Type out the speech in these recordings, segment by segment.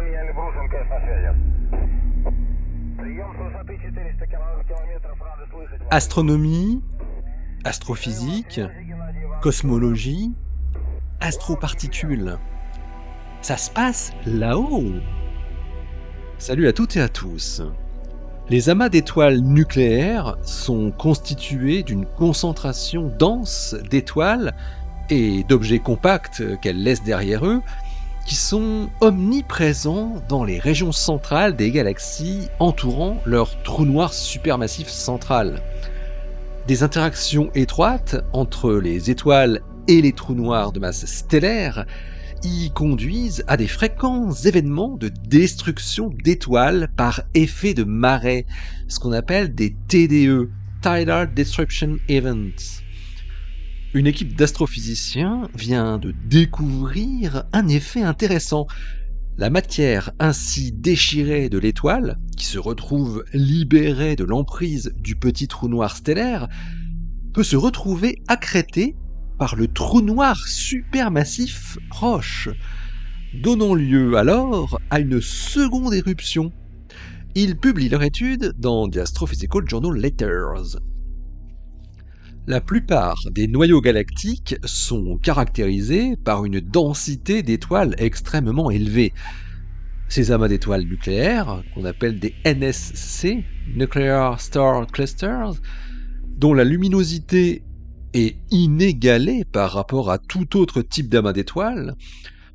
Илья Брушенко на связи. Прием с высоты 400 километров, рады слышать вас. Astronomie, astrophysique, cosmologie, astroparticules. Ça se passe là-haut. Salut à toutes et à tous. Les amas d'étoiles nucléaires sont constitués d'une concentration dense d'étoiles et d'objets compacts qu'elles laissent derrière eux, qui sont omniprésents dans les régions centrales des galaxies entourant leur trou noir supermassif central. Des interactions étroites entre les étoiles et les trous noirs de masse stellaire y conduisent à des fréquents événements de destruction d'étoiles par effet de marée, ce qu'on appelle des TDE, Tidal Disruption Events. Une équipe d'astrophysiciens vient de découvrir un effet intéressant. La matière ainsi déchirée de l'étoile, qui se retrouve libérée de l'emprise du petit trou noir stellaire, peut se retrouver accrétée par le trou noir supermassif proche, donnant lieu alors à une seconde éruption. Ils publient leur étude dans The Astrophysical Journal Letters. La plupart des noyaux galactiques sont caractérisés par une densité d'étoiles extrêmement élevée. Ces amas d'étoiles nucléaires, qu'on appelle des NSC, Nuclear Star Clusters, dont la luminosité est inégalée par rapport à tout autre type d'amas d'étoiles,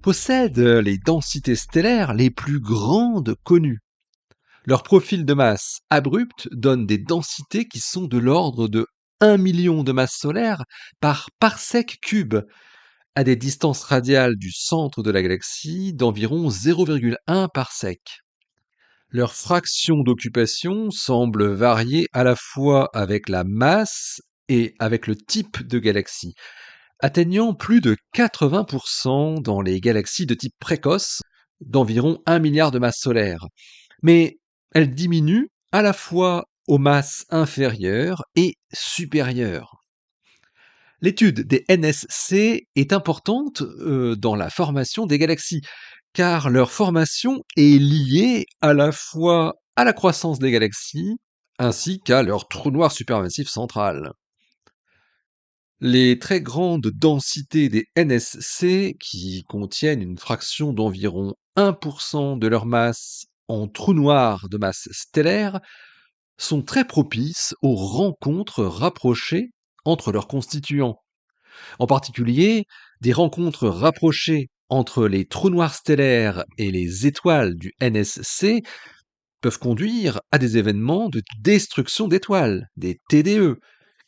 possèdent les densités stellaires les plus grandes connues. Leur profil de masse abrupt donne des densités qui sont de l'ordre de 1 million de masses solaires par parsec cube, à des distances radiales du centre de la galaxie d'environ 0,1 parsec. Leur fraction d'occupation semble varier à la fois avec la masse et avec le type de galaxie, atteignant plus de 80% dans les galaxies de type précoce, d'environ 1 milliard de masses solaires. Mais elle diminue à la fois aux masses inférieures et supérieures. L'étude des NSC est importante dans la formation des galaxies, car leur formation est liée à la fois à la croissance des galaxies ainsi qu'à leur trou noir supermassif central. Les très grandes densités des NSC, qui contiennent une fraction d'environ 1% de leur masse en trou noir de masse stellaire, sont très propices aux rencontres rapprochées entre leurs constituants. En particulier, des rencontres rapprochées entre les trous noirs stellaires et les étoiles du NSC peuvent conduire à des événements de destruction d'étoiles, des TDE,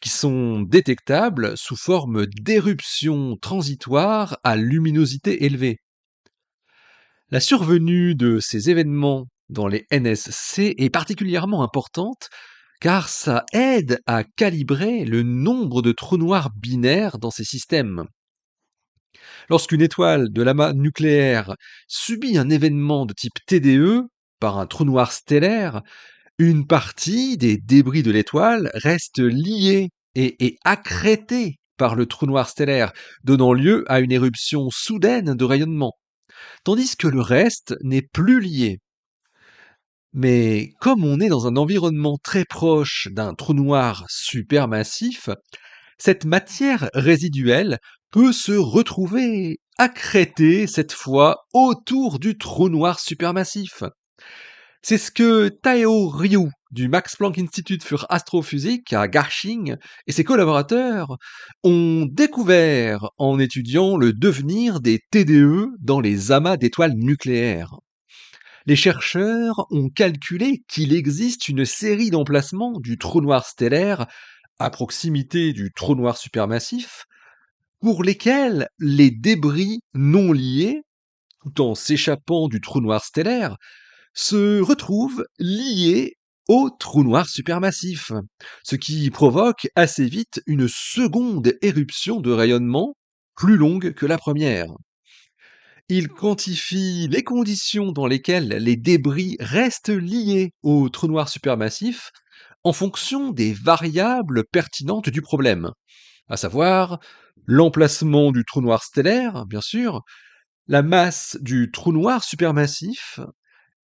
qui sont détectables sous forme d'éruptions transitoires à luminosité élevée. La survenue de ces événements dans les NSC est particulièrement importante car ça aide à calibrer le nombre de trous noirs binaires dans ces systèmes. Lorsqu'une étoile de l'amas nucléaire subit un événement de type TDE par un trou noir stellaire, une partie des débris de l'étoile reste liée et accrétée par le trou noir stellaire, donnant lieu à une éruption soudaine de rayonnement, tandis que le reste n'est plus lié. Mais comme on est dans un environnement très proche d'un trou noir supermassif, cette matière résiduelle peut se retrouver accrétée cette fois autour du trou noir supermassif. C'est ce que Tao Ryu du Max Planck Institute für Astrophysik à Garching et ses collaborateurs ont découvert en étudiant le devenir des TDE dans les amas d'étoiles nucléaires. Les chercheurs ont calculé qu'il existe une série d'emplacements du trou noir stellaire à proximité du trou noir supermassif pour lesquels les débris non liés, tout en s'échappant du trou noir stellaire, se retrouvent liés au trou noir supermassif, ce qui provoque assez vite une seconde éruption de rayonnement plus longue que la première. Il quantifie les conditions dans lesquelles les débris restent liés au trou noir supermassif en fonction des variables pertinentes du problème, à savoir l'emplacement du trou noir stellaire, bien sûr, la masse du trou noir supermassif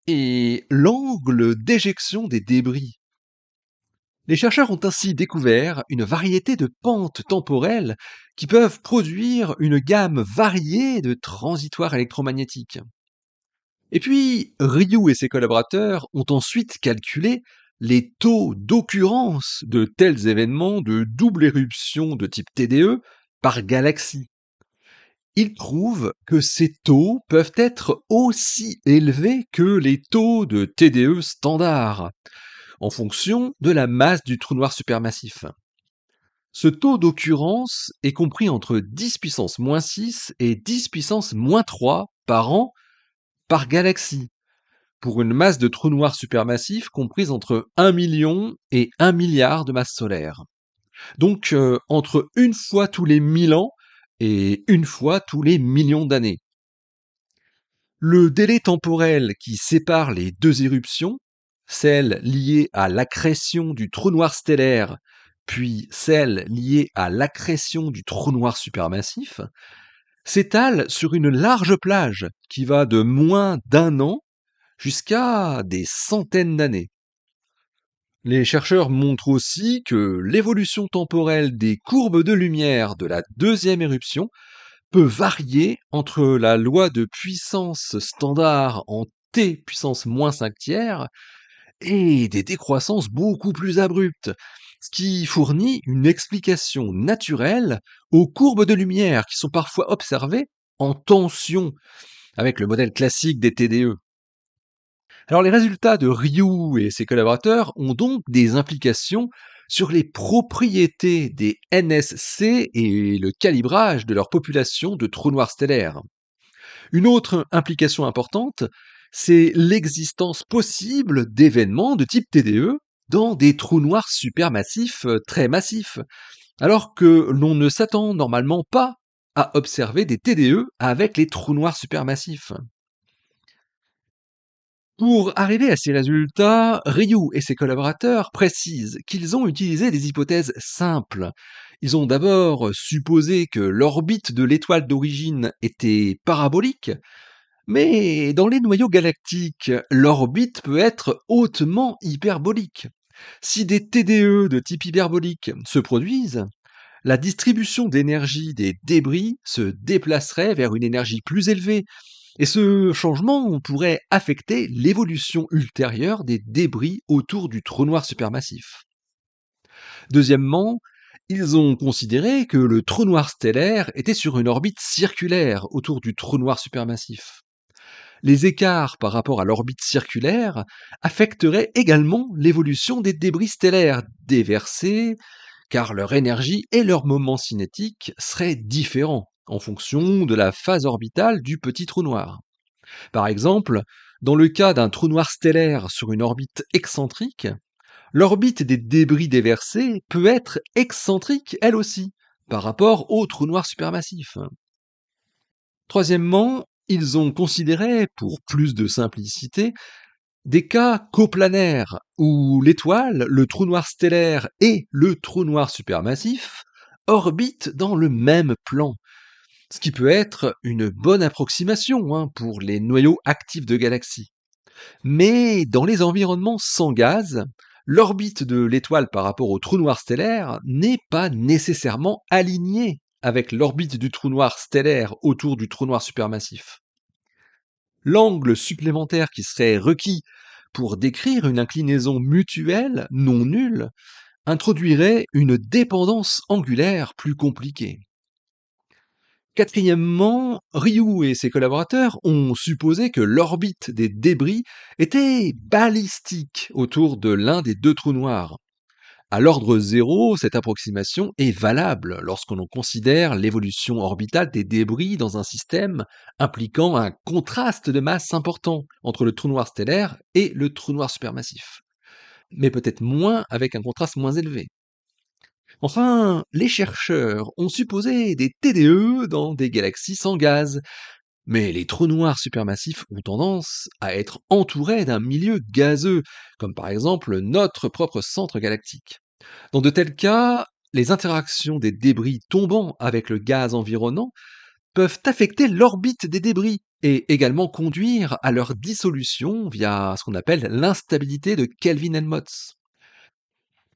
et l'angle d'éjection des débris. Les chercheurs ont ainsi découvert une variété de pentes temporelles qui peuvent produire une gamme variée de transitoires électromagnétiques. Et puis, Ryu et ses collaborateurs ont ensuite calculé les taux d'occurrence de tels événements de double éruption de type TDE par galaxie. Ils prouvent que ces taux peuvent être aussi élevés que les taux de TDE standard, en fonction de la masse du trou noir supermassif. Ce taux d'occurrence est compris entre 10 puissance moins 6 et 10 puissance moins 3 par an par galaxie, pour une masse de trou noir supermassif comprise entre 1 million et 1 milliard de masses solaires. Donc entre une fois tous les 1000 ans et une fois tous les millions d'années. Le délai temporel qui sépare les deux éruptions, celle liée à l'accrétion du trou noir stellaire, puis celle liée à l'accrétion du trou noir supermassif, s'étale sur une large plage qui va de moins d'1 an jusqu'à des centaines d'années. Les chercheurs montrent aussi que l'évolution temporelle des courbes de lumière de la deuxième éruption peut varier entre la loi de puissance standard en t puissance moins 5 tiers et des décroissances beaucoup plus abruptes, ce qui fournit une explication naturelle aux courbes de lumière qui sont parfois observées en tension avec le modèle classique des TDE. Alors les résultats de Ryu et ses collaborateurs ont donc des implications sur les propriétés des NSC et le calibrage de leur population de trous noirs stellaires. Une autre implication importante, c'est l'existence possible d'événements de type TDE dans des trous noirs supermassifs très massifs, alors que l'on ne s'attend normalement pas à observer des TDE avec les trous noirs supermassifs. Pour arriver à ces résultats, Ryu et ses collaborateurs précisent qu'ils ont utilisé des hypothèses simples. Ils ont d'abord supposé que l'orbite de l'étoile d'origine était parabolique, mais dans les noyaux galactiques, l'orbite peut être hautement hyperbolique. Si des TDE de type hyperbolique se produisent, la distribution d'énergie des débris se déplacerait vers une énergie plus élevée, et ce changement pourrait affecter l'évolution ultérieure des débris autour du trou noir supermassif. Deuxièmement, ils ont considéré que le trou noir stellaire était sur une orbite circulaire autour du trou noir supermassif. Les écarts par rapport à l'orbite circulaire affecteraient également l'évolution des débris stellaires déversés, car leur énergie et leur moment cinétique seraient différents en fonction de la phase orbitale du petit trou noir. Par exemple, dans le cas d'un trou noir stellaire sur une orbite excentrique, l'orbite des débris déversés peut être excentrique elle aussi, par rapport au trou noir supermassif. Troisièmement, ils ont considéré, pour plus de simplicité, des cas coplanaires où l'étoile, le trou noir stellaire et le trou noir supermassif orbitent dans le même plan, ce qui peut être une bonne approximation pour les noyaux actifs de galaxies. Mais dans les environnements sans gaz, l'orbite de l'étoile par rapport au trou noir stellaire n'est pas nécessairement alignée avec l'orbite du trou noir stellaire autour du trou noir supermassif. L'angle supplémentaire qui serait requis pour décrire une inclinaison mutuelle non nulle introduirait une dépendance angulaire plus compliquée. Quatrièmement, Ryu et ses collaborateurs ont supposé que l'orbite des débris était balistique autour de l'un des deux trous noirs. À l'ordre zéro, cette approximation est valable lorsqu'on considère l'évolution orbitale des débris dans un système impliquant un contraste de masse important entre le trou noir stellaire et le trou noir supermassif, mais peut-être moins avec un contraste moins élevé. Enfin, les chercheurs ont supposé des TDE dans des galaxies sans gaz, mais les trous noirs supermassifs ont tendance à être entourés d'un milieu gazeux, comme par exemple notre propre centre galactique. Dans de tels cas, les interactions des débris tombant avec le gaz environnant peuvent affecter l'orbite des débris et également conduire à leur dissolution via ce qu'on appelle l'instabilité de Kelvin-Helmholtz.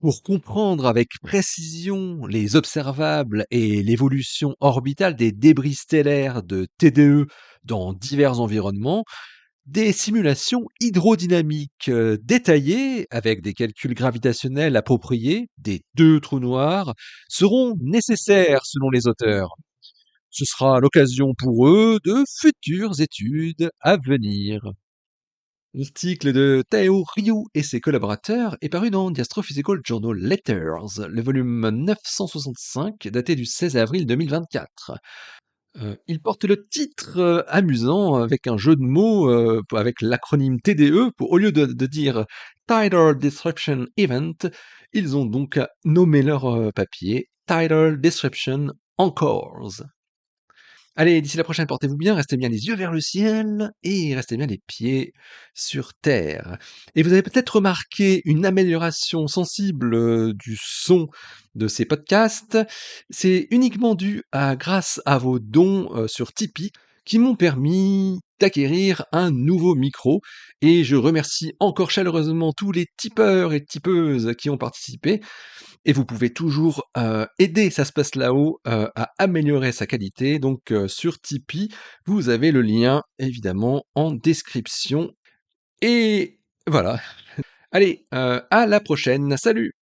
Pour comprendre avec précision les observables et l'évolution orbitale des débris stellaires de TDE dans divers environnements, des simulations hydrodynamiques détaillées avec des calculs gravitationnels appropriés des deux trous noirs seront nécessaires selon les auteurs. Ce sera l'occasion pour eux de futures études à venir. L'article de Tao Ryu et ses collaborateurs est paru dans The Astrophysical Journal Letters, le volume 965, daté du 16 avril 2024. Il porte le titre amusant avec un jeu de mots avec l'acronyme TDE. Au lieu de dire Tidal Disruption Event, ils ont donc nommé leur papier Tidal Disruption Encores. Allez, d'ici la prochaine, portez-vous bien, restez bien les yeux vers le ciel et restez bien les pieds sur terre. Et vous avez peut-être remarqué une amélioration sensible du son de ces podcasts. C'est uniquement dû grâce à vos dons sur Tipeee qui m'ont permis d'acquérir un nouveau micro. Et je remercie encore chaleureusement tous les tipeurs et tipeuses qui ont participé. Et vous pouvez toujours aider Ça se passe là-haut à améliorer sa qualité. Donc sur Tipeee, vous avez le lien évidemment en description. Et voilà. Allez, à la prochaine. Salut!